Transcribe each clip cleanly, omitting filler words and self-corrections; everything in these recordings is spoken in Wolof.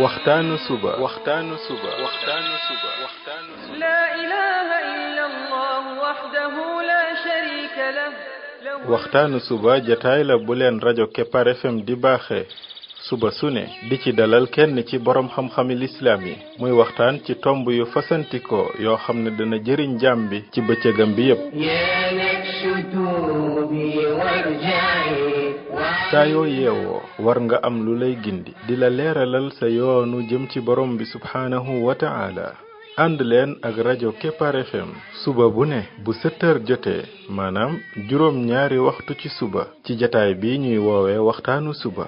waxtaanu suba لا إله إلا الله وحده لا شريك له waxtaanu suba jataay la bu leen rajo Kepar FM di baaxee suba su ne di ci dalal kenn ci borom xam-xami lislaam yi muy waxtaan ci tomb yu fasantikoo yoo xam ne dana jëriñ jaam bi ci bëccëgam bi yépp saa yoo yeewoo war nga am lu lay gindi di la leeralal sa yoonu jëm ci borom bi subhaanahu wa ta'ala ànd leen ak rajo Kepar FM suba bu ne bu 7 heures jotee maanaam juróom ñaari waxtu ci suba ci jataay bi ñuy woowee waxtaanu suba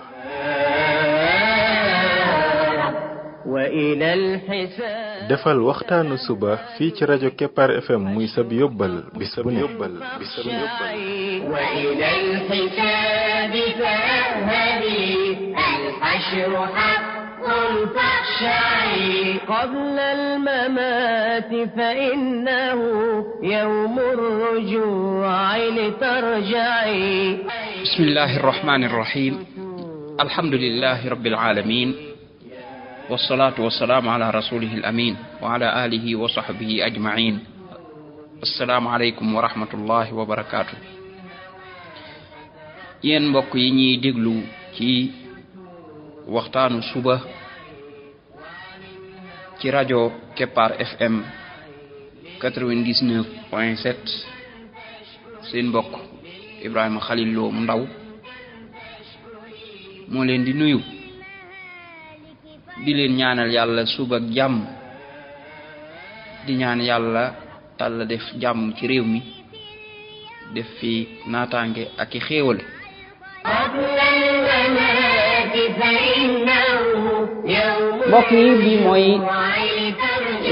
defal waxtaanu suba fii ci rajo Kepar FM muy sab yóbbal bis bu ne قبل الممات فإنه يوم الرجوع لترجعي بسم الله الرحمن الرحيم الحمد لله رب العالمين والصلاة والسلام على رسوله الأمين وعلى آله وصحبه أجمعين السلام عليكم ورحمة الله وبركاته yéen mbokk yi ñuy déglu ci waxtaanu suba ci rajo Kepar FM 99.7 seen mbokk Ibrahima Khalil Lo mu ndaw moo leen di nuyu di leen ñaanal yàlla suba ak jàmm di ñaan yàlla Yàlla def jàmm ci réew mi def fi naataange ak i xéewal mbokk yi bi mooy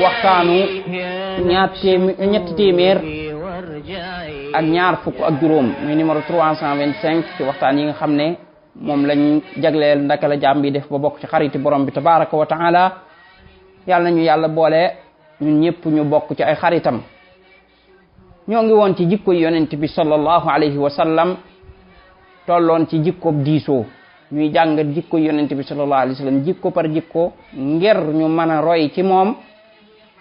waxtaanu ñetti téeméer ak ñaar fukk ak juróom muy numéro 325 ci waxtaan yi nga xam ne moom lañ jagleel ndaka la jaam bi def ba bokk ci xariti borom bi tabaraka wa taala yàlla nañu yàlla boole ñun ñëpp ñu bokk ci ay xaritam ñoo ngi woon ci jikko yonent bi sallallahu alayhi wa sallam tolloon ci jikkob diisoo ñuy jàngat jikko yonent bi sallallahu alayhi wa sallam jikko par jikko ngir ñu mën a roy ci moom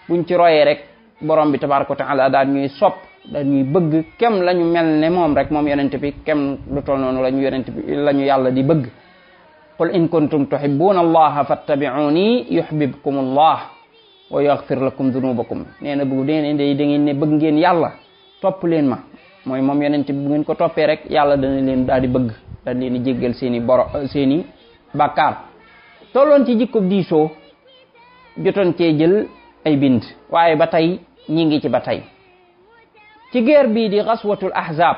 buñ ci royee rek borom bi tabaraka wa taala daal ñuy sopp daal ñuy bëgg kem la ñu mel ne moom rek moom yonent bi kem lu toll noonu la ñu yonent bi la ñu yàlla di bëgg qul in kuntum tuhibbuna allaha fattabi'uni yuhibbukum allah wa yaghfir lakum dhunubakum nee na bu dee da ngeen ne bëgg ngeen yàlla topp leen ma mooy moom yonent bi bu ngeen ko toppee rek yàlla dana leen daal di bëgg daal leen di jéggal seeni bàkkaar tolloon ci jikko diisoo jotoon cee jël ay bind waaye ba tey ñi ngi ci ba tey ci guerre bii di ghazwatul ahzab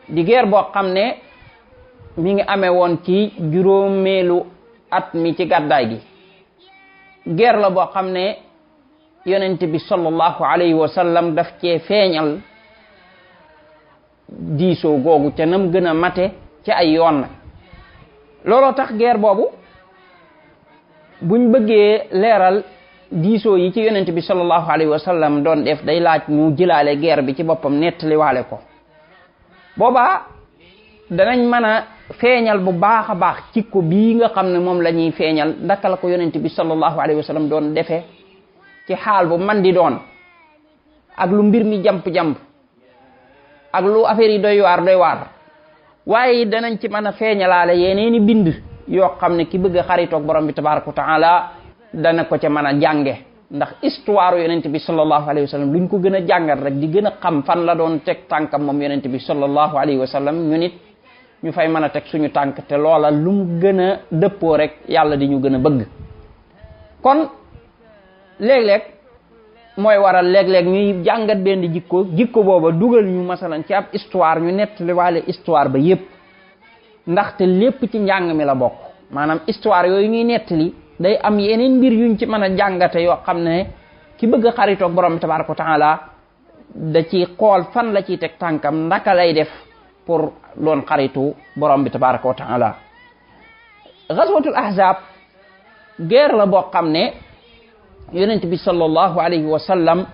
di guerre boo xam ne mi ngi amee woon ci juróomeelu at mi ci gàddaay gi guerre la boo xam ne yonent bi sallallahu alayhi wa sallam daf cee feeñal diisoo googu ca nam gën a mate ci ay yoon nag looloo tax guerre boobu buñ bëggee leeral diisoo yi ci yonent bi sallallahu alayhi wa sallam doon def day laaj ñu jëlaale guerre bi ci boppam nettaliwaale ko boobaa danañ mën a feeñal bu baax a baax jikko bii nga xam ne moom la ñuy feeñal ndaka la ko yonent bi sallallahu alayhi wa sallam doon defee ci xaal bu man di doon ak lu mbir mi jamp-jamp ak lu affaire yi doy waar waaye danañ ci mën a feeñalaale yeneeni bind yoo xam ne ki bëgg a xaritoog borom bi tabaraka wa taala dana ko ca mën a jànge ndax histoire yonent bi sallallahu alayhi wa sallam luñ ko gën a jàngat rek di gën a xam fan la doon teg tànkam moom yonent bi sallallahu alayhi wa sallam ñu nit ñu fay mën a teg suñu tànk te loola lu mu gën a dëppoo rek yàlla di ñu gën a bëgg kon léeg-léeg mooy waral léeg-léeg ñuy jàngat benn jikko booba dugal ñu masalan ci ab histoire ñu nettali waale histoire ba yépp ndaxte lépp ci njàng mi la bokk maanaam histoire yooyu ñuy nettali day am yeneen mbir yuñ ci mën a jàngate yoo xam ne ki bëgg a xaritoog borom bi tabaraka wa taala da ci xool fan la ciy teg tànkam ndaka lay def pour doon xaritu borom bi tabaraka wa taala ghazwatul ahzab guerre la boo xam ne yonent bi sallallahu alayhi wa sallam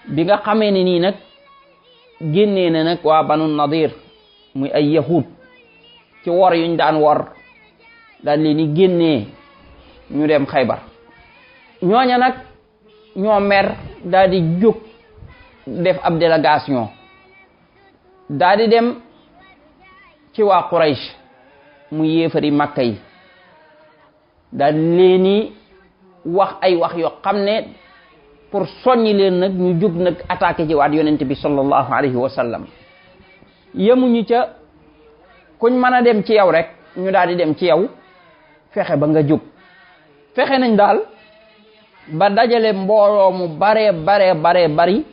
bi nga xamee ne nii nag génnee na nag waa banu nadir muy ay yahud ci wor yuñ daan wor daal leen di génnee ñu dem Xaybar. ñooña nag ñoo mer daal di jóg def ab délégation daal di dem ci waa Quraysh mu yéefari Makka yi daal di leeni wax ay wax yoo xam ne pour soññi leen nag ñu jóg nag attaqué ci waat yonent bi sallallahu alayhi wa sallam. yemuñu ca kuñ mën a dem ci yow rek ñu daal di dem ci yow fexe ba nga jóg. fexe nañ daal ba dajale mbooloo mu baree bari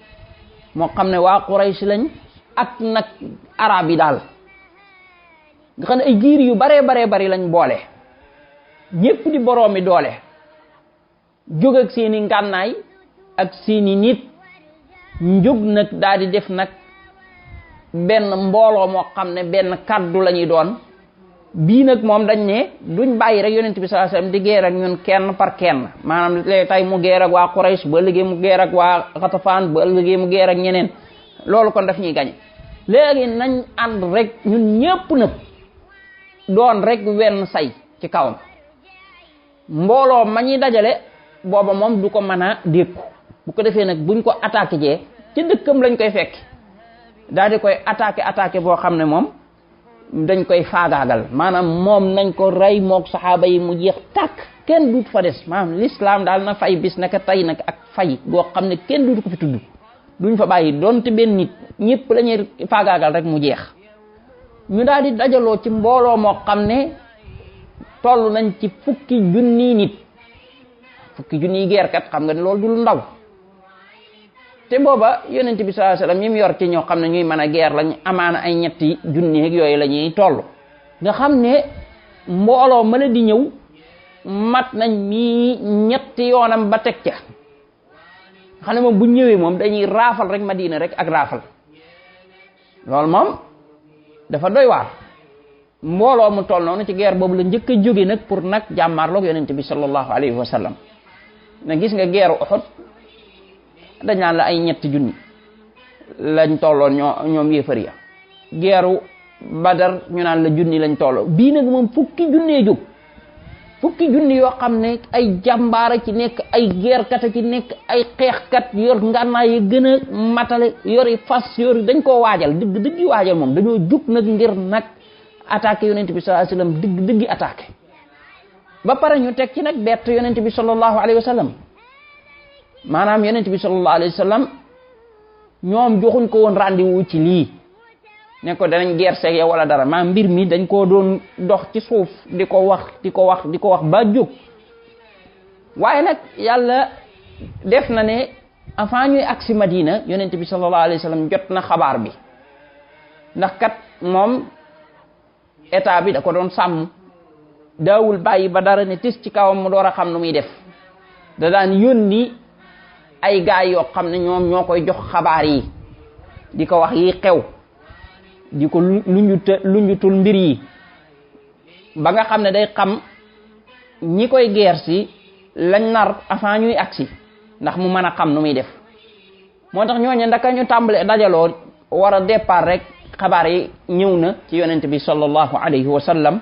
moo xam ne waa Quraysh lañ ak nag arab yi daal nga xam ne ay giir yu baree bari lañ boole ñépp di boroomi doole jóg ak seeni ngànnaay ak seeni nit njug nag daal di def nag benn mbooloo moo xam ne benn kaddu la ñuy doon. bii nag moom dañ ne duñ bàyyi rek yonent bi sallallahu alayhi wasallam di geer ak ñun kenn par kenn maanaam léegi tey mu geer ak waa Quraysh ba liggéey mu geer ak waa Xatafaan ba liggéey mu geer ak ñeneen loolu kon daf ñuy gañe léegi nañ ànd rek ñun ñépp nag doon rek wenn say ci kawam mbooloo ma ñuy dajale booba moom du ko mën a dékku bu ko defee nag buñ ko attaqué jee ci dëkkam lañ koy fekk daal di koy attaqué boo xam ne moom dañ koy faagaagal maanaam moom nañ ko rey mook saxaaba yi mu jeex tàkk kenn duut fa des maanaam l'islam daal na fay bis naka tey nag ak fay goo xam ne kenn duut ko fi tudd duñ fa bàyyi donte benn nit ñëpp la ñuy faagaagal rek mu jeex. ñu daal di dajaloo ci mbooloo moo xam ne toll nañ ci fukki junniy geerkat xam nga ne loolu du lu ndaw. te booba yonent bi sallallahu alayhi wasallam ñi mu yor ci ñoo xam ne ñuy mën a geer lañ amaana ay ñetti junni ak yooyu la ñuy toll nga xam ne mbooloo mën a di ñëw mat nañ mii ñetti yoonam ba teg ca xam ne moom bu ñëwee moom dañuy raafal rek Madina rek ak raafal loolu moom dafa doy waar mbooloo mu toll noonu ci geer boobu la njëkk a jóge nag pour nag jàmmaarloog yonent bi sallallahu alayhi wasallam na gis nga geeru Uhud dañ naan la ay ñetti junni lañ tolloon ñoom yéefar ya geeru Badar ñu naan la junni lañ tolloo bii nag moom fukki junnee jóg fukki junni yoo xam ne ay jàmbaara ci nekk ay geerkat a ci nekk ay xeexkat yor ngànnaay yi gën a matale yori fas yori dañ koo waajal dëgg waajal moom dañoo jóg nag ngir nag attaqué yonent bi sallallahu alayhi wasallam dëgg attaqué ba pare ñu teg ci nag bett yonent bi sallallahu alayhi wasallam maanaam yonent bi sallallahu alayhi wasallam ñoom joxuñ ko woon rendez-vous ci lii ne ko danañ geer seeg yow wala dara maanaam mbir mi dañ koo doon dox ci suuf di ko wax ba jóg waaye nag yàlla def na ne avant ñuy agsi Madina yonent bi sallallahu alayhi wasallam jot na xabaar bi ndax kat moom état bi da ko doon sàmm daawul bàyyi ba dara ne tis ci kawam mu door a xam nu muy def da daan yónni ay gaay yoo xam ne ñoom ñoo koy jox xabaar yi di ko wax yi xew di ko luñutul mbir yi ba nga xam ne day xam ñi koy geer si lañ nar avant ñuy agsi ndax mu mën a xam nu muy def moo tax ñooñu ndaka ñu tàmbale dajaloo war a départ rek xabaar yi ñëw na ci yonent bi sallallahu alayhi wa sallam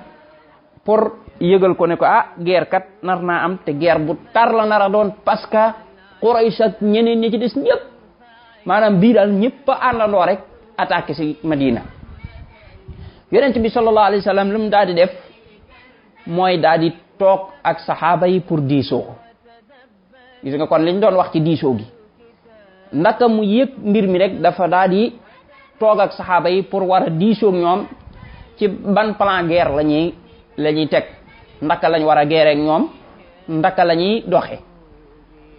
pour yëgal ko ne ko guerre kat nar naa am te guerre bu tar la nar a doon parce que Quraysh ak ñeneen ñi ci des ñëpp maanaam bii daal ñëpp a àndandoo rek attaqué si Madina yonent bi sallallahu alayhi wa sallam lu mu daal di def mooy daal di toog ak saxaaba yi pour diisoo gis nga kon liñ doon wax ci diisoo gi ndaka mu yëg mbir mi rek dafa daal di toog ak saxaaba yi pour war a diisoo ñoom ci ban plan guerre la ñuy teg ndaka lañ war a guerre ak ñoom ndaka la ñuy doxe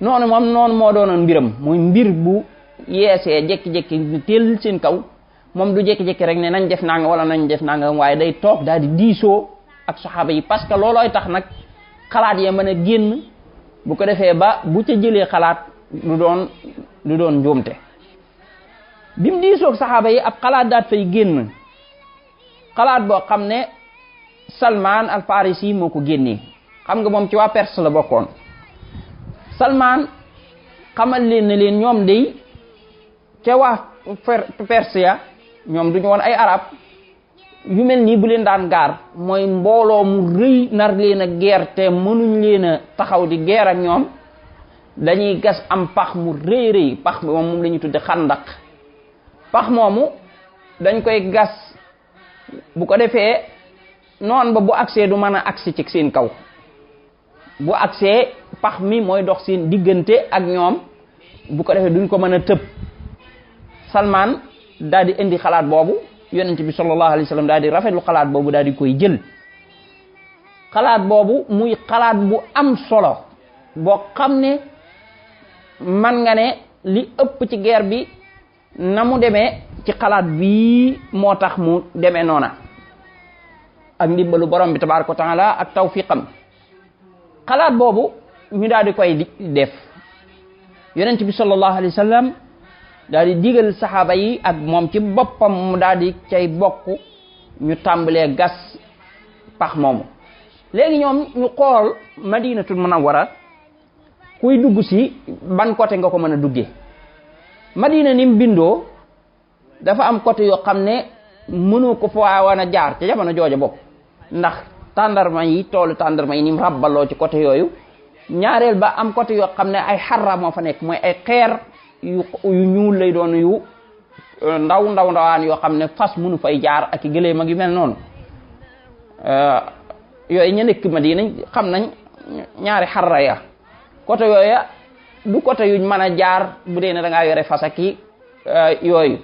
noonu moo doonoon mbiram muy mbir bu yeesee jékki-jékki ñu teel seen kaw moom du jékki-jékki rek ne nañ def nanga wala nañ def nanga waaye day toog daal di diisoo ak saxaaba yi parce que loolooy tax nag xalaat ya mën a génn bu ko defee ba bu ca jëlee xalaat du doon njuumte bi mu diisoo ak saxaaba yi ab xalaat daat fay génn xalaat boo xam ne Salman al Farisi moo ko génnee xam nga moom ci waa Perse la bokkoon Salman xamal leen ne leen ñoom day ca waa Perse ya ñoom duñu woon ay arab yu mel nii bu leen daan gaar mooy mbooloo mu rëy nar leen a geer te mënuñ leen a taxaw di geer ak ñoom dañuy gas am pax mu rëy rëy pax bi moom la ñuy tudde xandaq pax moomu dañ koy gas bu ko defee noon ba bu agsee du mën a agsi ci seen kaw bu agsee pax mi mooy dox seen diggante ak ñoom bu ko defee duñ ko mën a tëb Salman daal di indi xalaat boobu yonent bi sallallahu alayhi wa sallam daal di rafetlu xalaat boobu daal di koy jël xalaat boobu muy xalaat bu am solo boo xam ne man nga ne li ëpp ci guerre bi na mu demee ci xalaat bii moo tax mu demee noona ak ndimbalu borom bi tabaraka wa taala ak tawfiqam xalaat boobu ñu daal di koy def yonent bi sallallahu alayhi wa sallam daal di digal saxaaba yi ak moom ci boppam mu daal di cay bokk ñu tàmbalee gas pax moomu léegi ñoom ñu xool madinatul munawwara kuy dugg si ban côté nga ko mën a duggee madina ni mu bindoo dafa am côté yoo xam ne mënoo ko fa wan a jaar ca jamono jooja bopp ndax tàndarma yi toolu tàndarma yi ni mu rabbaloo ci côté yooyu ñaareel ba am côté yoo xam ne ay xarra moo fa nekk mooy ay xeer yu ñuul lay doon yu ndawaan yoo xam ne fas mënu fay jaar ak i gëléem ak yu mel noonu yooyu ña nekk Madina xam nañ ñaari xarra ya côté yooya du côté yuñ mën a jaar bu dee ne da ngaa yore fas ak i yooyu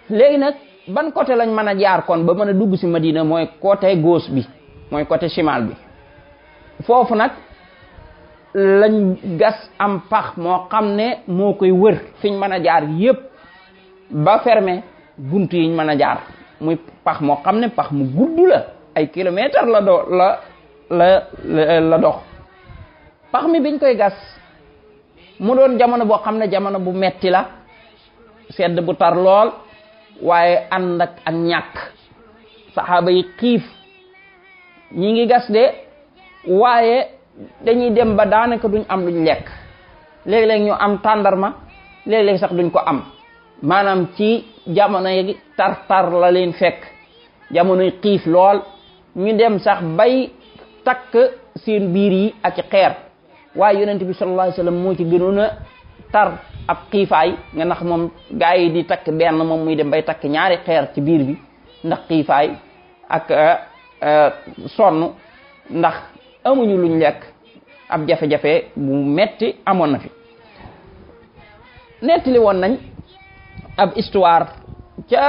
léegi nag ban côté lañ mën a jaar kon ba mën a dugg si Madina mooy côté gauche bi mooy côté chimal bi foofu nag lañ gas am pax moo xam ne moo koy wër fiñ mën a jaar yépp ba fermé buntu yiñ mën a jaar muy pax moo xam ne pax mu gudd la ay kilomètres la dox pax mi biñ koy gas mu doon jamono boo xam ne jamono bu metti la sedd bu tar lool waaye ànd ak ñàkk saxaaba yi xiif ñi ngi gas de waaye dañuy dem ba daanaka duñ am luñ lekk léeg-léeg ñu am tàndarma léeg-léeg sax duñ ko am maanaam ci jamono yi tar la leen fekk jamonoy xiif lool ñu dem sax bay takk seen biir yi ak xeer waaye yonent bi sallallahu alayhi wasallam moo ci gënoon a tar ab xiifaay nga ndax moom gaa yi di takk benn moom muy dem bay takk ñaari xeer ci biir bi ndax xiifaay ak sonn ndax amuñu luñ lekk ab jafe-jafe bu metti amoon na fi nettali woon nañ ab histoire ca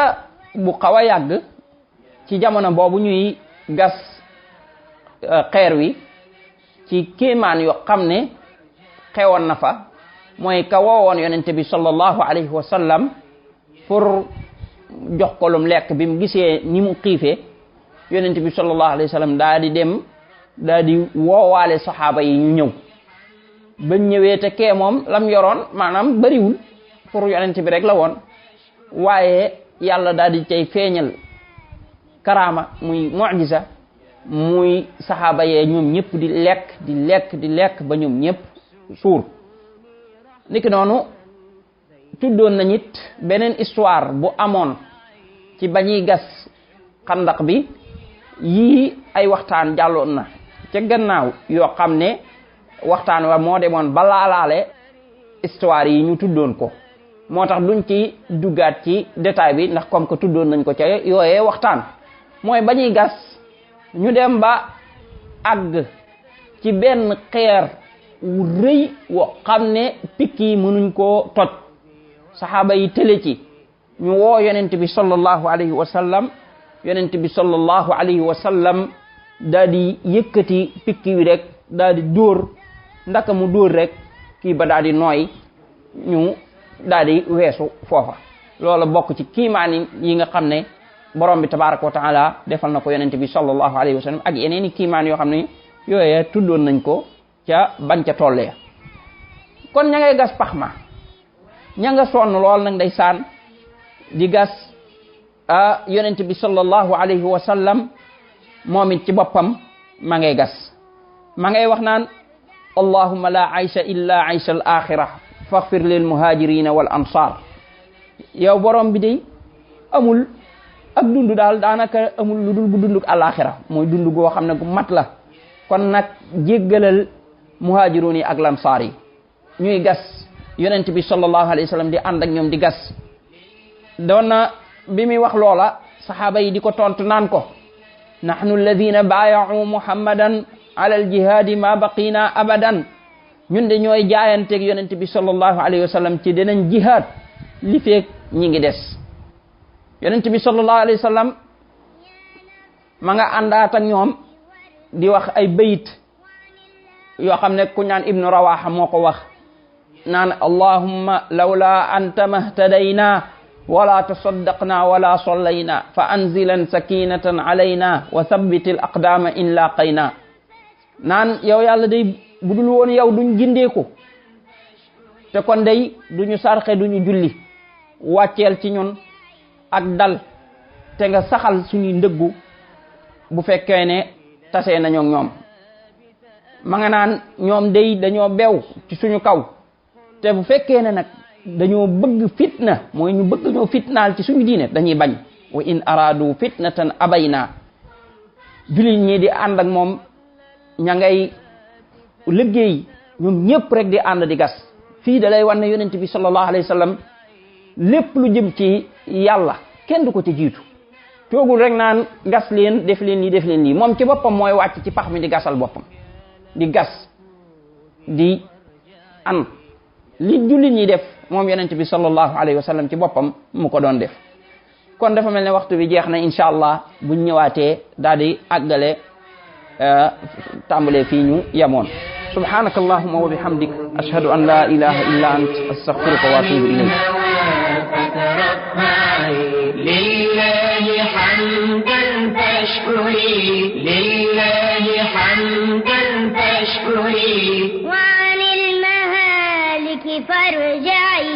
bu xaw a yàgg ci jamono boobu ñuy gas xeer wi ci kéemaan yoo xam ne xewoon na fa mooy ka woowoon yonente bi sallallahu alayhi wa sallam pour jox ko lum lekk bi mu gisee ni mu xiifee yonente bi sallallahu alayhi wa sallam daa di dem daa di woowaale saxaaba yi ñu ñëw bañ ñëwee te kee moom lam yoroon maanaam bariwul pour yonente bi rek la woon waaye yàlla daal di cay feeñal karaama muy mu'jiza muy saxaaba yee ñoom ñëpp di lekk ba ñoom ñëpp suur niki noonu tuddoon nañ it beneen histoire bu amoon ci bañuy gas xandaq bi yii ay waxtaan jàlloon na ca gannaaw yoo xam ne waxtaan wa moo demoon ba laalaale histoire yi ñu tuddoon ko moo tax duñ ci duggaat ci détail bi ndax comme que tuddoon nañ ko ca yooyee waxtaan mooy bañuy gas ñu dem ba àgg ci benn xeer wu rëy woo xam ne pikk yi mënuñ koo toj saxaaba yi tële ci ñu woo yonent bi sallallahu alayhi wa sallam yonent bi sallallahu alayhi wa sallam daal di yëkkati pikk wi rek daal di dóor ndaka mu dóor rek kii ba daal di nooy ñu daal di weesu foofa loola bokk ci kiimaan yi nga xam ne borom bi tabaraka wa taala defal na ko yonent bi sallallahu alayhi wa sallam ak yeneen i kiimaan yoo xam ne yooyee tuddoon nañ ko ca bañ ca tollee kon ña ngay gas pax ma ña nga sonn lool nag ndeysaan di gas yonent bi sallallahu alayhi wa sallam moom it ci boppam ma ngay gas ma ngay wax naan allahumma la aysha illa aysha al axira faghfir lil muhajirina wal ansar yow borom bi day amul ak dund daal daanaka amul lu dul bu dunduk àllaaxira mooy dund goo xam ne gu mat la. kon nag jéggalal muhaajiruun yi ak lansaar yi ñuy gas yonent bi sallallahu alayhi wa sallam di ànd ak ñoom di gas doon na bi muy wax loola saxaaba yi di ko tontu naan ko nahnu alladina baaya'u muhammadan ala aljihaadi ma baqina abadan ñun de ñooy jaayanteeg yonent bi sallallahu alayhi wa sallam ci dinañ jihaad li feek ñi ngi des yonent bi sallallahu alayhi wa sallam ma nga àndaat ak ñoom di wax ay bayit yoo xam ne ku ñaan ibnu rawaha moo ko wax naan allahumma lawla anta mahtadayna wala tasaddaqna wala sallayna fa anzilan sakinatan alayna wa thabbit al aqdama in laqayna naan yow yàlla day budul woon yow duñ gindeeku te kon day duñu sarxe duñu julli wàcceel ci ñun ak dal te nga saxal suñuy ndëggu bu fekkee ne tasee nañoo ñoom ma nga naan ñoom day dañoo bew ci suñu kaw te bu fekkee ne nag dañoo bëgg fitna mooy ñu bëgg ñoo fitnaal ci suñu diine dañuy bañ wa in aradu fitnatan abayna jullit ñi di ànd ak moom ña ngay liggéey ñoom ñëpp rek di ànd di gas fii da lay wan ne yonent bi sallallahu alayhi wa sallam lépp lu jëm ci yàlla kenn du ko ci jiitu toogul rek naan gas leen def leen lii def leen lii moom ci boppam mooy wàcc ci pax mi di gasal boppam di gas di an li jullit ñi def moom yonent bi sallallahu alayhi wa sallam ci boppam mu ko doon def kon dafa mel ne waxtu bi jeex na incha allah buñ ñëwaatee daal di àggale tàmbalee fii ñu yemoon subhanaka allahumma wa bihamdik ashhadu an la ilaha illa ant astaghfiruka wa atubu ilayk لله حمدا فاشكري لله حمدا فاشكري وعن المهالك فارجعي